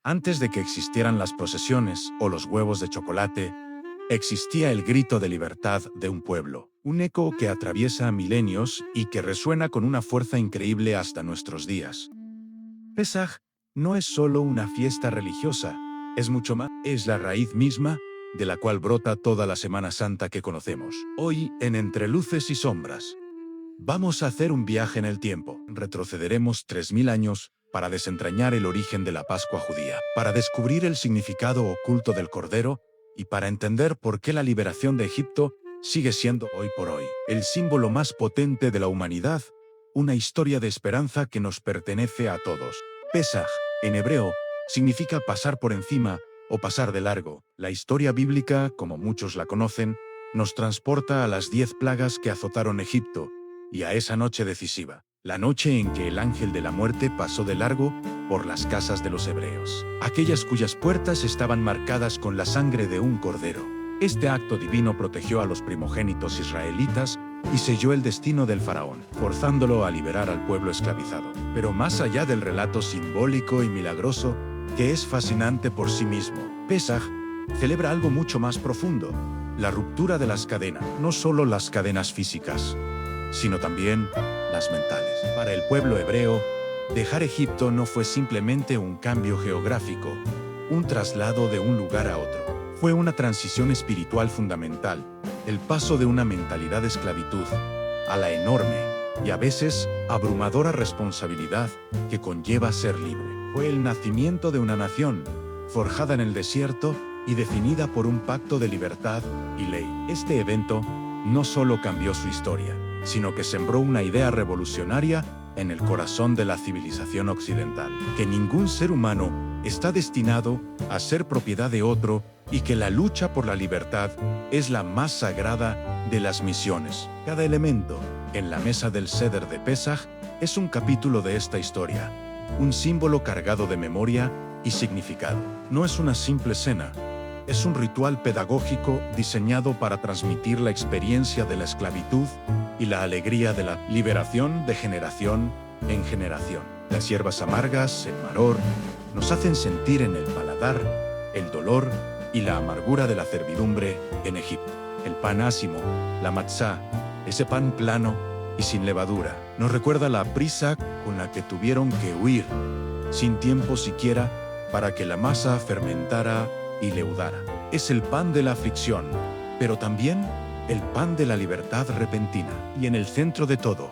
Antes de que existieran las procesiones o los huevos de chocolate, existía el grito de libertad de un pueblo, un eco que atraviesa milenios y que resuena con una fuerza increíble hasta nuestros días. Pesaj no es solo una fiesta religiosa, es mucho más, es la raíz misma de la cual brota toda la Semana Santa que conocemos. Hoy, en Entre Luces y Sombras, vamos a hacer un viaje en el tiempo. Retrocederemos 3000 años para desentrañar el origen de la Pascua judía, para descubrir el significado oculto del Cordero y para entender por qué la liberación de Egipto sigue siendo hoy por hoy el símbolo más potente de la humanidad, una historia de esperanza que nos pertenece a todos. Pesaj, en hebreo, significa pasar por encima o pasar de largo. La historia bíblica, como muchos la conocen, nos transporta a las 10 plagas que azotaron Egipto y a esa noche decisiva, la noche en que el ángel de la muerte pasó de largo por las casas de los hebreos, aquellas cuyas puertas estaban marcadas con la sangre de un cordero. Este acto divino protegió a los primogénitos israelitas y selló el destino del faraón, forzándolo a liberar al pueblo esclavizado. Pero más allá del relato simbólico y milagroso, que es fascinante por sí mismo, Pesaj celebra algo mucho más profundo, la ruptura de las cadenas, no solo las cadenas físicas, sino también las mentales. Para el pueblo hebreo, dejar Egipto no fue simplemente un cambio geográfico, un traslado de un lugar a otro. Fue una transición espiritual fundamental, el paso de una mentalidad de esclavitud a la enorme y a veces abrumadora responsabilidad que conlleva ser libre. Fue el nacimiento de una nación, forjada en el desierto y definida por un pacto de libertad y ley. Este evento no solo cambió su historia, sino que sembró una idea revolucionaria en el corazón de la civilización occidental, que ningún ser humano está destinado a ser propiedad de otro y que la lucha por la libertad es la más sagrada de las misiones. Cada elemento en la mesa del Seder de Pesaj es un capítulo de esta historia, un símbolo cargado de memoria y significado. No es una simple cena, es un ritual pedagógico diseñado para transmitir la experiencia de la esclavitud y la alegría de la liberación de generación en generación. Las hierbas amargas, el maror, nos hacen sentir en el paladar el dolor y la amargura de la servidumbre en Egipto. El pan ácimo, la matzá, ese pan plano y sin levadura, nos recuerda la prisa con la que tuvieron que huir, sin tiempo siquiera para que la masa fermentara y leudara. Es el pan de la aflicción, pero también el pan de la libertad repentina. Y en el centro de todo,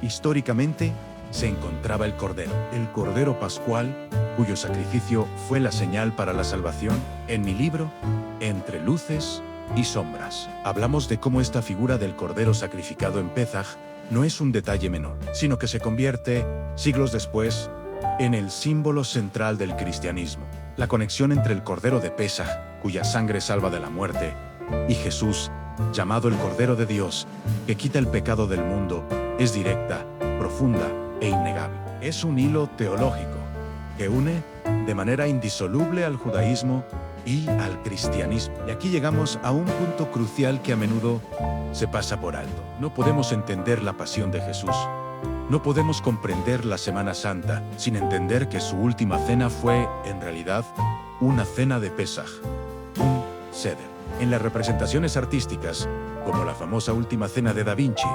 históricamente, se encontraba el Cordero Pascual, cuyo sacrificio fue la señal para la salvación. En mi libro, Entre Luces y Sombras, hablamos de cómo esta figura del Cordero sacrificado en Pesaj no es un detalle menor, sino que se convierte, siglos después, en el símbolo central del cristianismo. La conexión entre el Cordero de Pesaj, cuya sangre salva de la muerte, y Jesús, llamado el Cordero de Dios, que quita el pecado del mundo, es directa, profunda e innegable. Es un hilo teológico que une de manera indisoluble al judaísmo y al cristianismo. Y aquí llegamos a un punto crucial que a menudo se pasa por alto. No podemos entender la pasión de Jesús, no podemos comprender la Semana Santa sin entender que su última cena fue, en realidad, una cena de Pesaj, un Seder. En las representaciones artísticas, como la famosa Última Cena de Da Vinci,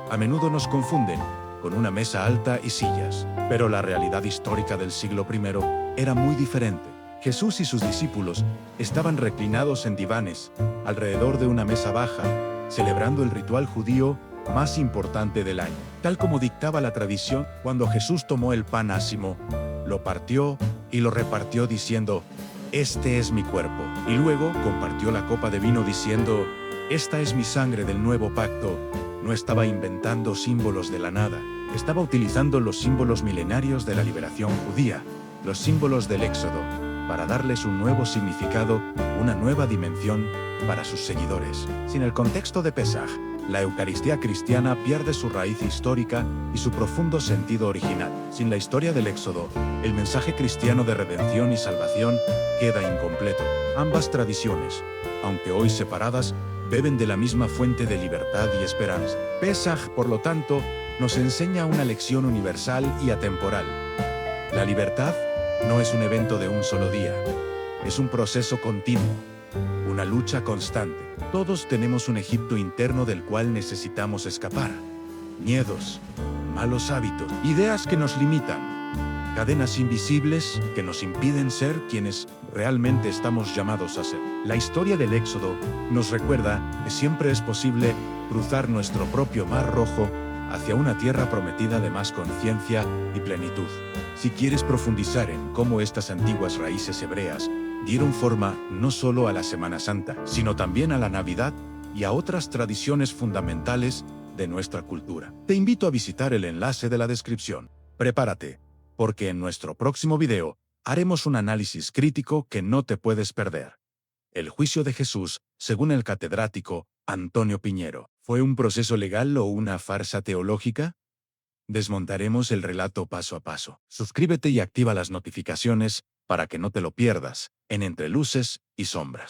a menudo nos confunden con una mesa alta y sillas, pero la realidad histórica del siglo I era muy diferente. Jesús y sus discípulos estaban reclinados en divanes, alrededor de una mesa baja, celebrando el ritual judío más importante del año. Tal como dictaba la tradición, cuando Jesús tomó el pan ácimo, lo partió y lo repartió diciendo: «Este es mi cuerpo». Y luego compartió la copa de vino diciendo: «Esta es mi sangre del nuevo pacto». No estaba inventando símbolos de la nada, estaba utilizando los símbolos milenarios de la liberación judía, los símbolos del Éxodo, para darles un nuevo significado, una nueva dimensión para sus seguidores. Sin el contexto de Pesaj, la Eucaristía cristiana pierde su raíz histórica y su profundo sentido original. Sin la historia del Éxodo, el mensaje cristiano de redención y salvación queda incompleto. Ambas tradiciones, aunque hoy separadas, beben de la misma fuente de libertad y esperanza. Pesaj, por lo tanto, nos enseña una lección universal y atemporal. La libertad no es un evento de un solo día. Es un proceso continuo, una lucha constante. Todos tenemos un Egipto interno del cual necesitamos escapar. Miedos, malos hábitos, ideas que nos limitan, cadenas invisibles que nos impiden ser quienes realmente estamos llamados a ser. La historia del Éxodo nos recuerda que siempre es posible cruzar nuestro propio mar rojo hacia una tierra prometida de más conciencia y plenitud. Si quieres profundizar en cómo estas antiguas raíces hebreas dieron forma no solo a la Semana Santa, sino también a la Navidad y a otras tradiciones fundamentales de nuestra cultura, te invito a visitar el enlace de la descripción. Prepárate, porque en nuestro próximo video haremos un análisis crítico que no te puedes perder. El juicio de Jesús, según el catedrático Antonio Piñero, ¿fue un proceso legal o una farsa teológica? Desmontaremos el relato paso a paso. Suscríbete y activa las notificaciones para que no te lo pierdas en Entre Luces y Sombras.